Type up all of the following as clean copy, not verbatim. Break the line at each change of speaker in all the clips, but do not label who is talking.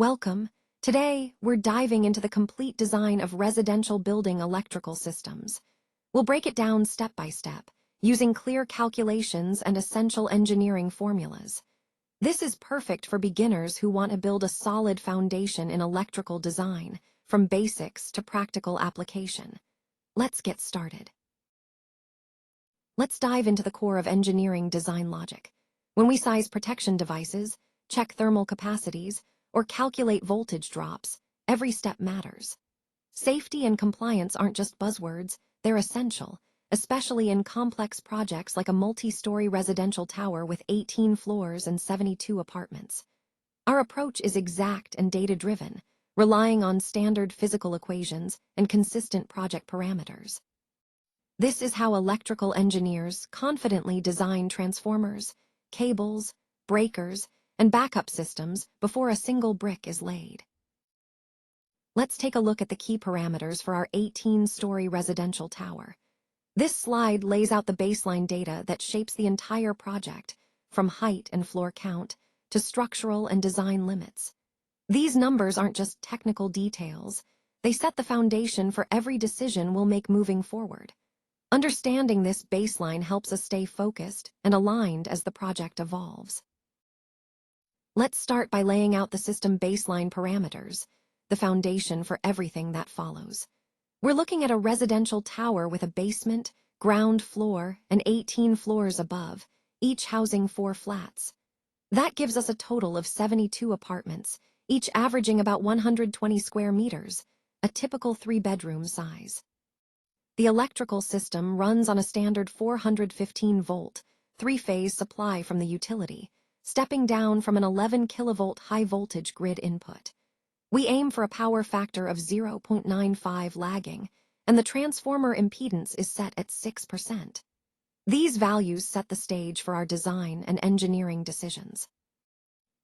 Welcome. Today, we're diving into the complete design of residential building electrical systems. We'll break it down step by step, using clear calculations and essential engineering formulas. This is perfect for beginners who want to build a solid foundation in electrical design, from basics to practical application. Let's get started. Let's dive into the core of engineering design logic. When we size protection devices, check thermal capacities, or calculate voltage drops, every step matters. Safety and compliance aren't just buzzwords, they're essential, especially in complex projects like a multi-story residential tower with 18 floors and 72 apartments. Our approach is exact and data-driven, relying on standard physical equations and consistent project parameters. This is how electrical engineers confidently design transformers, cables, breakers, and backup systems before a single brick is laid. Let's take a look at the key parameters for our 18-story residential tower. This slide lays out the baseline data that shapes the entire project, from height and floor count to structural and design limits. These numbers aren't just technical details, they set the foundation for every decision we'll make moving forward. Understanding this baseline helps us stay focused and aligned as the project evolves. Let's start by laying out the system baseline parameters, the foundation for everything that follows. We're looking at a residential tower with a basement, ground floor, and 18 floors above, each housing 4 flats. That gives us a total of 72 apartments, each averaging about 120 square meters, a typical 3-bedroom size. The electrical system runs on a standard 415-volt, 3-phase supply from the utility, stepping down from an 11 kilovolt high-voltage grid input. We aim for a power factor of 0.95 lagging, and the transformer impedance is set at 6%. These values set the stage for our design and engineering decisions.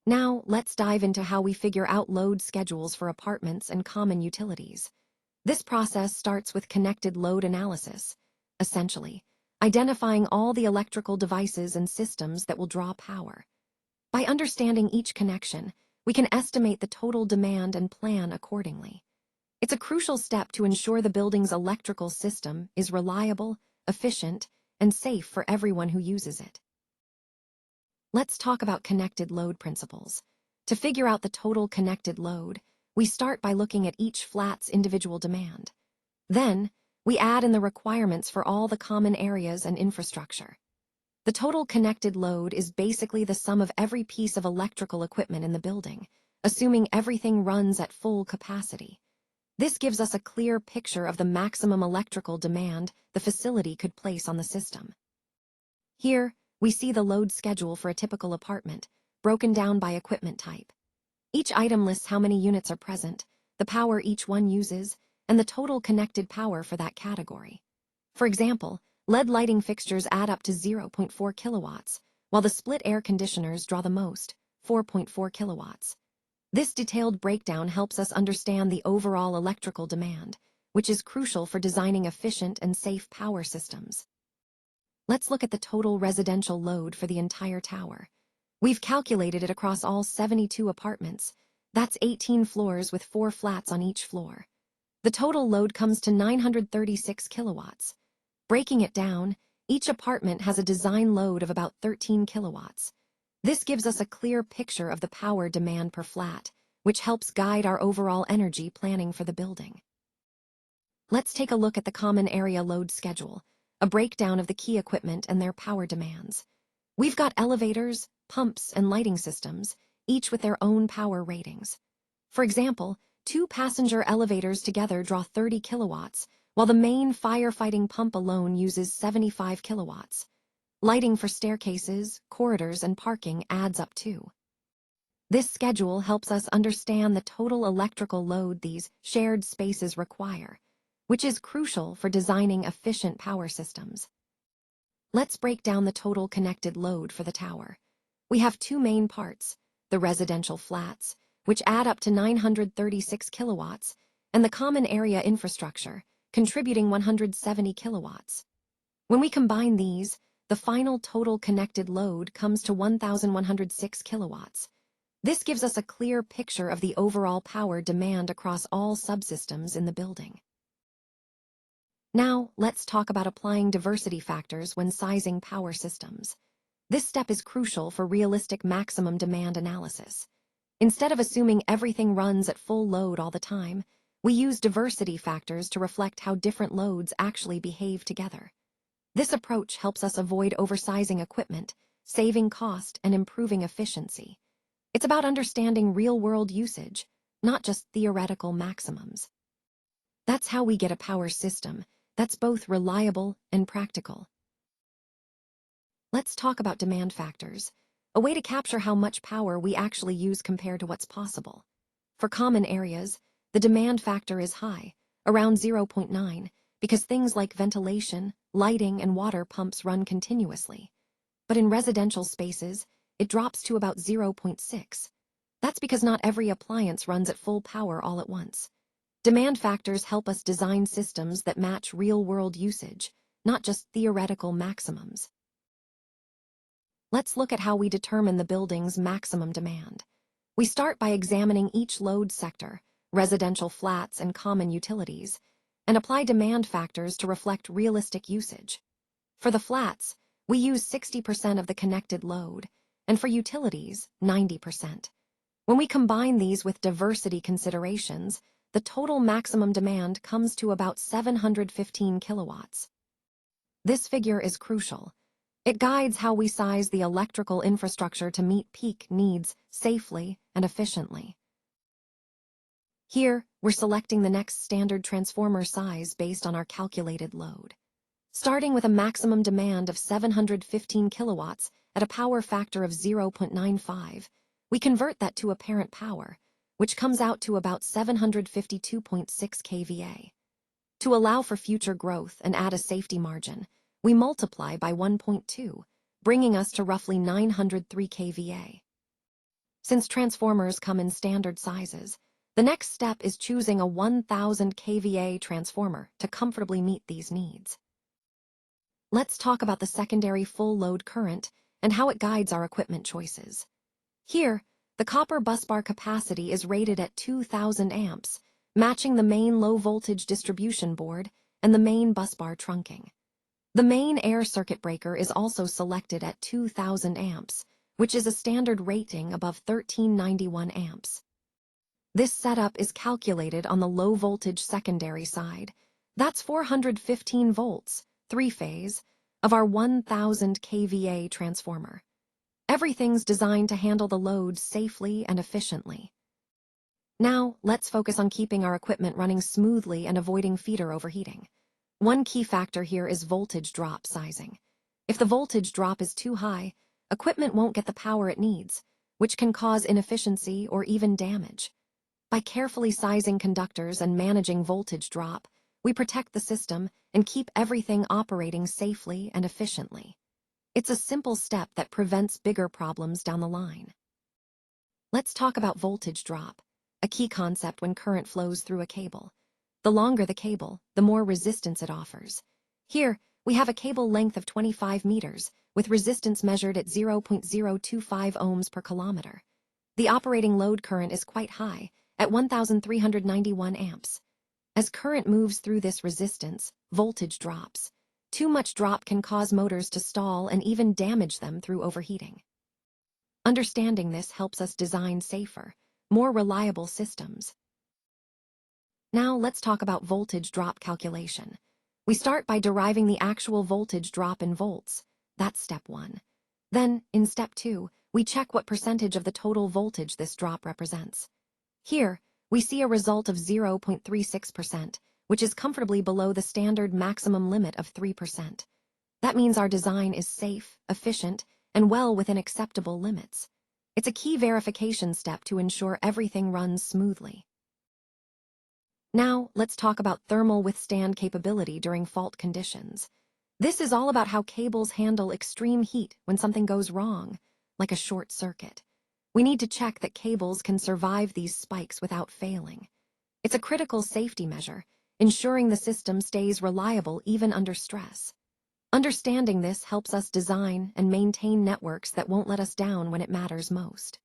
Now, let's dive into how we figure out load schedules for apartments and common utilities. This process starts with connected load analysis, essentially, identifying all the electrical devices and systems that will draw power. By understanding each connection, we can estimate the total demand and plan accordingly. It's a crucial step to ensure the building's electrical system is reliable, efficient, and safe for everyone who uses it. Let's talk about connected load principles. To figure out the total connected load, we start by looking at each flat's individual demand. Then, we add in the requirements for all the common areas and infrastructure. The total connected load is basically the sum of every piece of electrical equipment in the building, assuming everything runs at full capacity. This gives us a clear picture of the maximum electrical demand the facility could place on the system. Here, we see the load schedule for a typical apartment, broken down by equipment type. Each item lists how many units are present, the power each one uses, and the total connected power for that category. For example, LED lighting fixtures add up to 0.4 kilowatts, while the split air conditioners draw the most, 4.4 kilowatts. This detailed breakdown helps us understand the overall electrical demand, which is crucial for designing efficient and safe power systems. Let's look at the total residential load for the entire tower. We've calculated it across all 72 apartments. That's 18 floors with 4 flats on each floor. The total load comes to 936 kilowatts. Breaking it down, each apartment has a design load of about 13 kilowatts. This gives us a clear picture of the power demand per flat, which helps guide our overall energy planning for the building. Let's take a look at the common area load schedule, a breakdown of the key equipment and their power demands. We've got elevators, pumps, and lighting systems, each with their own power ratings. For example, 2 passenger elevators together draw 30 kilowatts, while the main firefighting pump alone uses 75 kilowatts. Lighting for staircases, corridors, and parking adds up too. This schedule helps us understand the total electrical load these shared spaces require, which is crucial for designing efficient power systems. Let's break down the total connected load for the tower. We have 2 main parts, the residential flats, which add up to 936 kilowatts, and the common area infrastructure, contributing 170 kilowatts. When we combine these, the final total connected load comes to 1,106 kilowatts. This gives us a clear picture of the overall power demand across all subsystems in the building. Now, let's talk about applying diversity factors when sizing power systems. This step is crucial for realistic maximum demand analysis. Instead of assuming everything runs at full load all the time, we use diversity factors to reflect how different loads actually behave together. This approach helps us avoid oversizing equipment, saving cost, and improving efficiency. It's about understanding real-world usage, not just theoretical maximums. That's how we get a power system that's both reliable and practical. Let's talk about demand factors, a way to capture how much power we actually use compared to what's possible. For common areas, the demand factor is high, around 0.9, because things like ventilation, lighting, and water pumps run continuously. But in residential spaces, it drops to about 0.6. That's because not every appliance runs at full power all at once. Demand factors help us design systems that match real-world usage, not just theoretical maximums. Let's look at how we determine the building's maximum demand. We start by examining each load sector, residential flats and common utilities, and apply demand factors to reflect realistic usage. For the flats, we use 60% of the connected load, and for utilities, 90%. When we combine these with diversity considerations, the total maximum demand comes to about 715 kilowatts. This figure is crucial. It guides how we size the electrical infrastructure to meet peak needs safely and efficiently. Here, we're selecting the next standard transformer size based on our calculated load. Starting with a maximum demand of 715 kilowatts at a power factor of 0.95, we convert that to apparent power, which comes out to about 752.6 kVA. To allow for future growth and add a safety margin, we multiply by 1.2, bringing us to roughly 903 kVA. Since transformers come in standard sizes, the next step is choosing a 1000 kVA transformer to comfortably meet these needs. Let's talk about the secondary full load current and how it guides our equipment choices. Here, the copper busbar capacity is rated at 2000 amps, matching the main low-voltage distribution board and the main busbar trunking. The main air circuit breaker is also selected at 2000 amps, which is a standard rating above 1391 amps. This setup is calculated on the low-voltage secondary side. That's 415 volts, three-phase, of our 1000 kVA transformer. Everything's designed to handle the load safely and efficiently. Now, let's focus on keeping our equipment running smoothly and avoiding feeder overheating. One key factor here is voltage drop sizing. If the voltage drop is too high, equipment won't get the power it needs, which can cause inefficiency or even damage. By carefully sizing conductors and managing voltage drop, we protect the system and keep everything operating safely and efficiently. It's a simple step that prevents bigger problems down the line. Let's talk about voltage drop, a key concept when current flows through a cable. The longer the cable, the more resistance it offers. Here, we have a cable length of 25 meters, with resistance measured at 0.025 ohms per kilometer. The operating load current is quite high, at 1,391 amps. As current moves through this resistance, voltage drops. Too much drop can cause motors to stall and even damage them through overheating. Understanding this helps us design safer, more reliable systems. Now let's talk about voltage drop calculation. We start by deriving the actual voltage drop in volts. That's step 1. Then, in step 2, we check what percentage of the total voltage this drop represents. Here, we see a result of 0.36%, which is comfortably below the standard maximum limit of 3%. That means our design is safe, efficient, and well within acceptable limits. It's a key verification step to ensure everything runs smoothly. Now, let's talk about thermal withstand capability during fault conditions. This is all about how cables handle extreme heat when something goes wrong, like a short circuit. We need to check that cables can survive these spikes without failing. It's a critical safety measure, ensuring the system stays reliable even under stress. Understanding this helps us design and maintain networks that won't let us down when it matters most.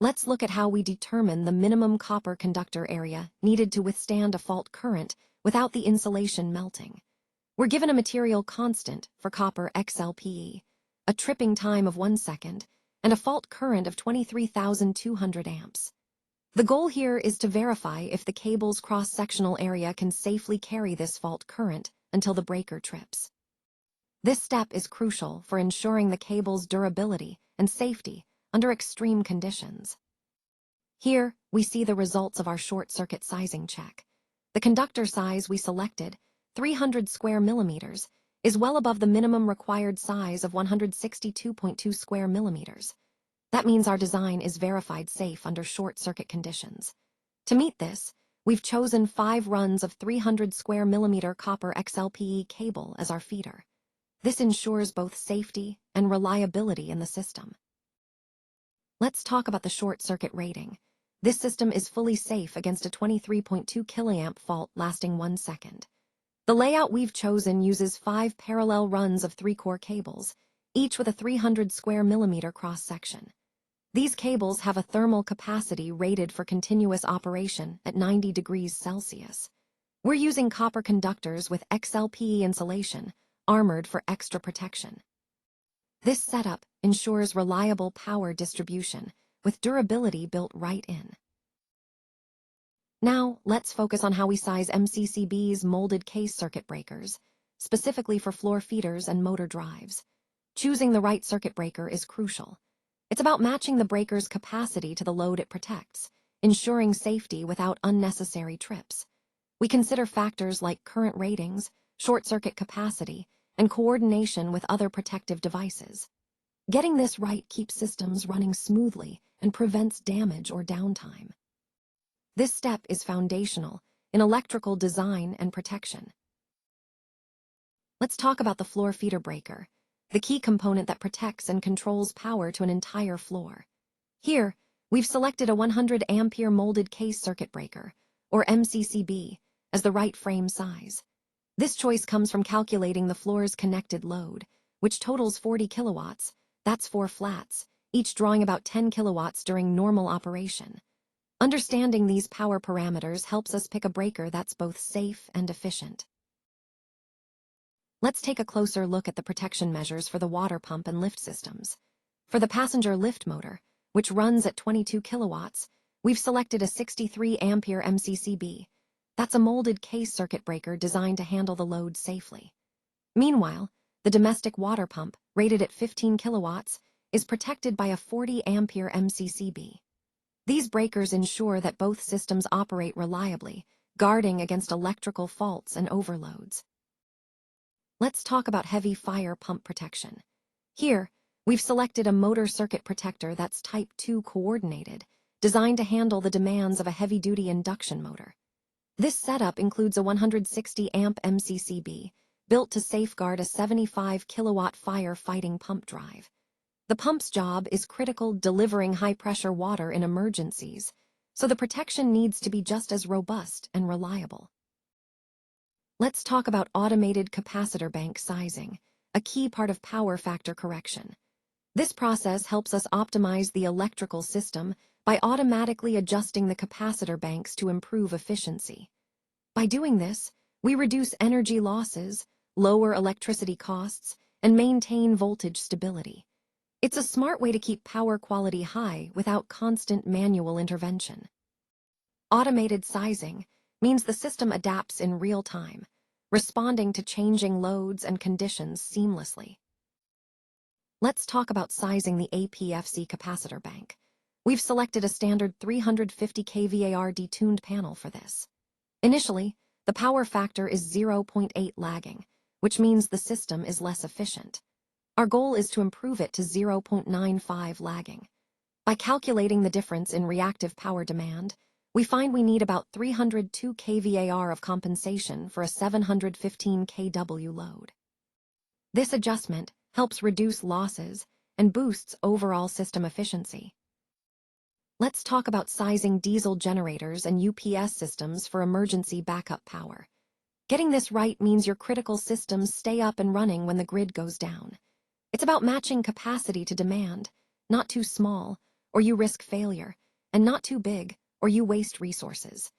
Let's look at how we determine the minimum copper conductor area needed to withstand a fault current without the insulation melting. We're given a material constant for copper XLPE, a tripping time of 1 second, and a fault current of 23,200 amps. The goal here is to verify if the cable's cross-sectional area can safely carry this fault current until the breaker trips. This step is crucial for ensuring the cable's durability and safety under extreme conditions. Here, we see the results of our short-circuit sizing check. The conductor size we selected, 300 square millimeters, is well above the minimum required size of 162.2 square millimeters. That means our design is verified safe under short-circuit conditions. To meet this, we've chosen 5 runs of 300 square millimeter copper XLPE cable as our feeder. This ensures both safety and reliability in the system. Let's talk about the short-circuit rating. This system is fully safe against a 23.2 killiamp fault lasting 1 second. The layout we've chosen uses 5 parallel runs of 3-core cables, each with a 300 square millimeter cross-section. These cables have a thermal capacity rated for continuous operation at 90 degrees Celsius. We're using copper conductors with XLPE insulation, armored for extra protection. This setup ensures reliable power distribution, with durability built right in. Now, let's focus on how we size MCCB's molded case circuit breakers, specifically for floor feeders and motor drives. Choosing the right circuit breaker is crucial. It's about matching the breaker's capacity to the load it protects, ensuring safety without unnecessary trips. We consider factors like current ratings, short-circuit capacity, and coordination with other protective devices. Getting this right keeps systems running smoothly and prevents damage or downtime. This step is foundational in electrical design and protection. Let's talk about the floor feeder breaker, the key component that protects and controls power to an entire floor. Here, we've selected a 100 ampere molded case circuit breaker, or MCCB, as the right frame size. This choice comes from calculating the floor's connected load, which totals 40 kilowatts, that's 4 flats, each drawing about 10 kilowatts during normal operation. Understanding these power parameters helps us pick a breaker that's both safe and efficient. Let's take a closer look at the protection measures for the water pump and lift systems. For the passenger lift motor, which runs at 22 kilowatts, we've selected a 63 ampere MCCB. That's a molded case circuit breaker designed to handle the load safely. Meanwhile, the domestic water pump, rated at 15 kilowatts, is protected by a 40 ampere MCCB. These breakers ensure that both systems operate reliably, guarding against electrical faults and overloads. Let's talk about heavy fire pump protection. Here, we've selected a motor circuit protector that's Type 2 coordinated, designed to handle the demands of a heavy-duty induction motor. This setup includes a 160 amp MCCB, built to safeguard a 75 kilowatt fire-fighting pump drive. The pump's job is critical, delivering high-pressure water in emergencies, so the protection needs to be just as robust and reliable. Let's talk about automated capacitor bank sizing, a key part of power factor correction. This process helps us optimize the electrical system by automatically adjusting the capacitor banks to improve efficiency. By doing this, we reduce energy losses, lower electricity costs, and maintain voltage stability. It's a smart way to keep power quality high without constant manual intervention. Automated sizing means the system adapts in real time, responding to changing loads and conditions seamlessly. Let's talk about sizing the APFC capacitor bank. We've selected a standard 350 kVAR detuned panel for this. Initially, the power factor is 0.8 lagging, which means the system is less efficient. Our goal is to improve it to 0.95 lagging. By calculating the difference in reactive power demand, we find we need about 302 kVAR of compensation for a 715 kW load. This adjustment helps reduce losses and boosts overall system efficiency. Let's talk about sizing diesel generators and UPS systems for emergency backup power. Getting this right means your critical systems stay up and running when the grid goes down. It's about matching capacity to demand, not too small or you risk failure, and not too big, or you waste resources.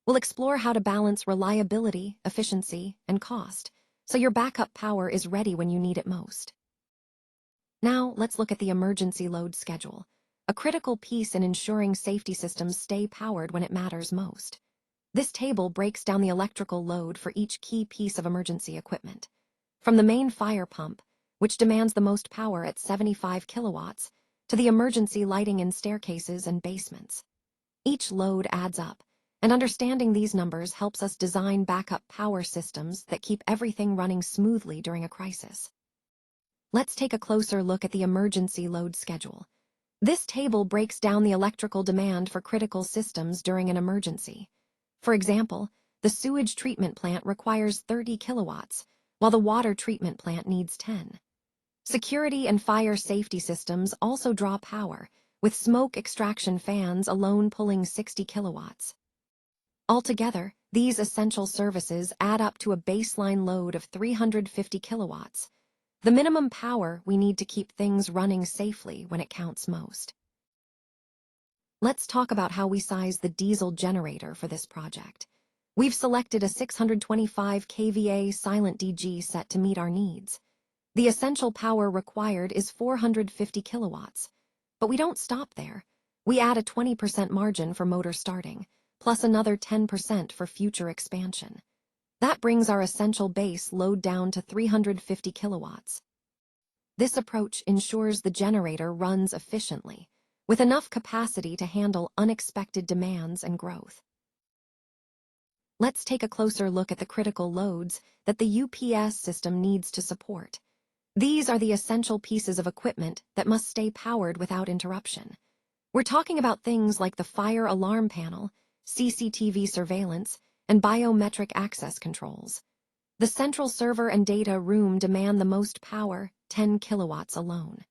We'll explore how to balance reliability, efficiency, and cost, so your backup power is ready when you need it most. Now, let's look at the emergency load schedule, a critical piece in ensuring safety systems stay powered when it matters most. This table breaks down the electrical load for each key piece of emergency equipment. From the main fire pump, which demands the most power at 75 kilowatts, to the emergency lighting in staircases and basements. Each load adds up, and understanding these numbers helps us design backup power systems that keep everything running smoothly during a crisis. Let's take a closer look at the emergency load schedule. This table breaks down the electrical demand for critical systems during an emergency. For example, the sewage treatment plant requires 30 kilowatts, while the water treatment plant needs 10. Security and fire safety systems also draw power, with smoke extraction fans alone pulling 60 kilowatts. Altogether, these essential services add up to a baseline load of 350 kilowatts, the minimum power we need to keep things running safely when it counts most. Let's talk about how we size the diesel generator for this project. We've selected a 625 kVA silent DG set to meet our needs. The essential power required is 450 kilowatts. But we don't stop there. We add a 20% margin for motor starting, plus another 10% for future expansion. That brings our essential base load down to 350 kilowatts. This approach ensures the generator runs efficiently, with enough capacity to handle unexpected demands and growth. Let's take a closer look at the critical loads that the UPS system needs to support. These are the essential pieces of equipment that must stay powered without interruption. We're talking about things like the fire alarm panel, CCTV surveillance, and biometric access controls. The central server and data room demand the most power, 10 kilowatts alone.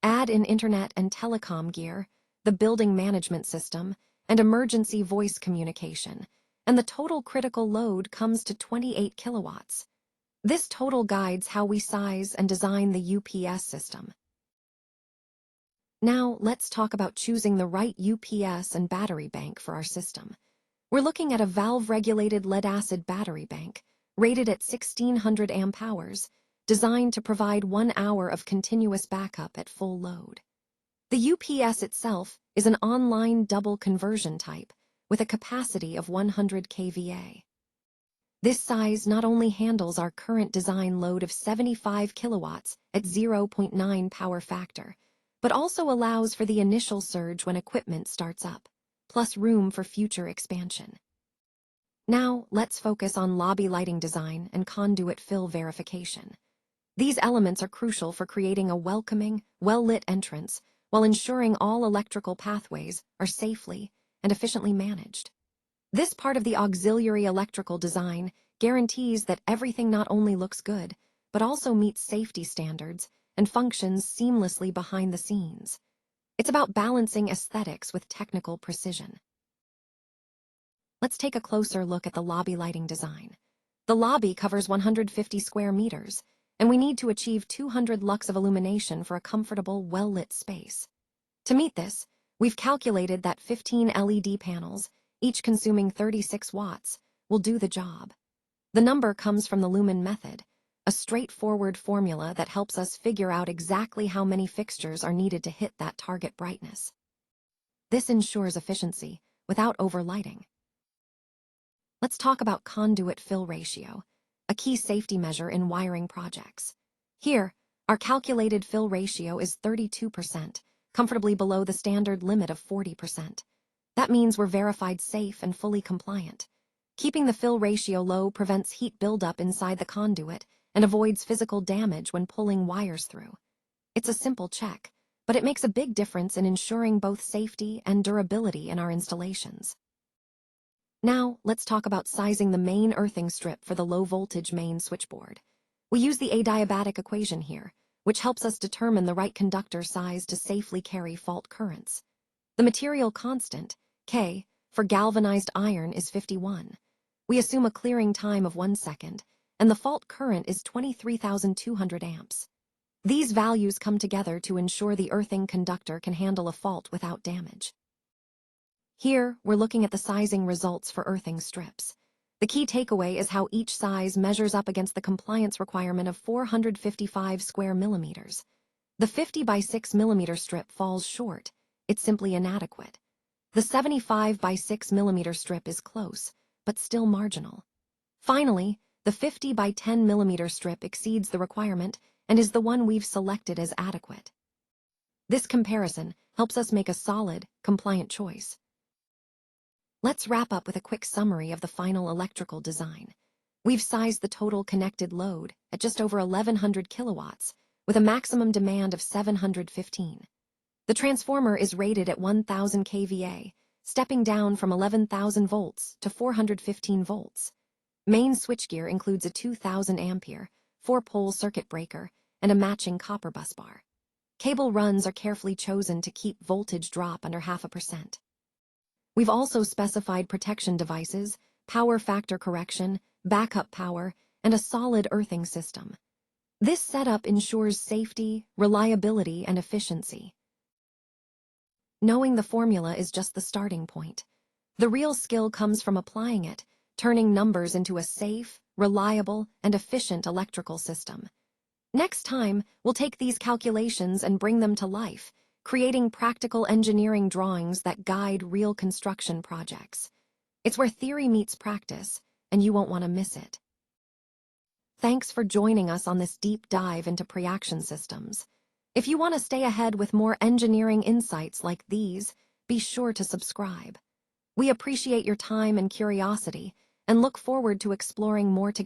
Add in internet and telecom gear, the building management system, and emergency voice communication, and the total critical load comes to 28 kilowatts. This total guides how we size and design the UPS system. Now, let's talk about choosing the right UPS and battery bank for our system. We're looking at a valve-regulated lead-acid battery bank, rated at 1600 amp hours, designed to provide 1 hour of continuous backup at full load. The UPS itself is an online double conversion type, with a capacity of 100 kVA. This size not only handles our current design load of 75 kilowatts at 0.9 power factor, but also allows for the initial surge when equipment starts up, plus room for future expansion. Now, let's focus on lobby lighting design and conduit fill verification. These elements are crucial for creating a welcoming, well-lit entrance while ensuring all electrical pathways are safely and efficiently managed. This part of the auxiliary electrical design guarantees that everything not only looks good, but also meets safety standards and functions seamlessly behind the scenes. It's about balancing aesthetics with technical precision. Let's take a closer look at the lobby lighting design. The lobby covers 150 square meters, and we need to achieve 200 lux of illumination for a comfortable, well-lit space. To meet this, we've calculated that 15 LED panels, each consuming 36 watts, will do the job. The number comes from the lumen method, a straightforward formula that helps us figure out exactly how many fixtures are needed to hit that target brightness. This ensures efficiency without overlighting. Let's talk about conduit fill ratio, a key safety measure in wiring projects. Here, our calculated fill ratio is 32%, comfortably below the standard limit of 40%. That means we're verified safe and fully compliant. Keeping the fill ratio low prevents heat buildup inside the conduit and avoids physical damage when pulling wires through. It's a simple check, but it makes a big difference in ensuring both safety and durability in our installations. Now, let's talk about sizing the main earthing strip for the low-voltage main switchboard. We use the adiabatic equation here, which helps us determine the right conductor size to safely carry fault currents. The material constant, K, for galvanized iron is 51. We assume a clearing time of 1 second, and the fault current is 23,200 amps. These values come together to ensure the earthing conductor can handle a fault without damage. Here, we're looking at the sizing results for earthing strips. The key takeaway is how each size measures up against the compliance requirement of 455 square millimeters. The 50 by 6 millimeter strip falls short. It's simply inadequate. The 75 by 6 millimeter strip is close, but still marginal. Finally, the 50 by 10 millimeter strip exceeds the requirement and is the one we've selected as adequate. This comparison helps us make a solid, compliant choice. Let's wrap up with a quick summary of the final electrical design. We've sized the total connected load at just over 1100 kilowatts, with a maximum demand of 715. The transformer is rated at 1000 kVA, stepping down from 11,000 volts to 415 volts. Main switchgear includes a 2000 ampere, 4-pole circuit breaker, and a matching copper busbar. Cable runs are carefully chosen to keep voltage drop under 0.5%. We've also specified protection devices, power factor correction, backup power, and a solid earthing system. This setup ensures safety, reliability, and efficiency. Knowing the formula is just the starting point. The real skill comes from applying it, turning numbers into a safe, reliable, and efficient electrical system. Next time, we'll take these calculations and bring them to life, creating practical engineering drawings that guide real construction projects. It's where theory meets practice, and you won't want to miss it. Thanks for joining us on this deep dive into pre-action systems. If you want to stay ahead with more engineering insights like these, be sure to subscribe. We appreciate your time and curiosity, and look forward to exploring more together.